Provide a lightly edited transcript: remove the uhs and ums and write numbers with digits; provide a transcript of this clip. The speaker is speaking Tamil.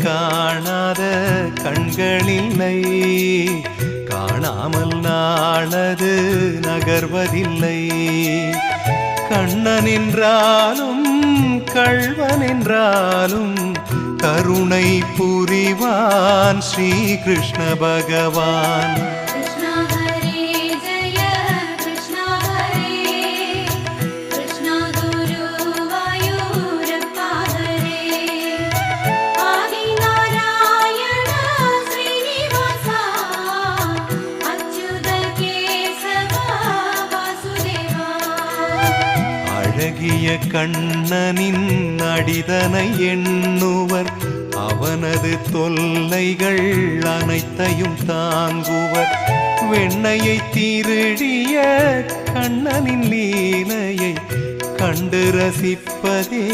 காணாத கண்களில்லை, காணாமல் நாளது நகர்வதில்லை. கண்ணன் என்றாலும் கள்வன் என்றாலும் கருணை புரிவான் ஸ்ரீ கிருஷ்ண பகவான். அழகிய கண்ணனின் அடிதனை எண்ணுவர், அவனது தொல்லைகள் அனைத்தையும் தாங்குவர். வெண்ணையை திருடிய கண்ணனின் லீலையை கண்டு ரசிப்பதே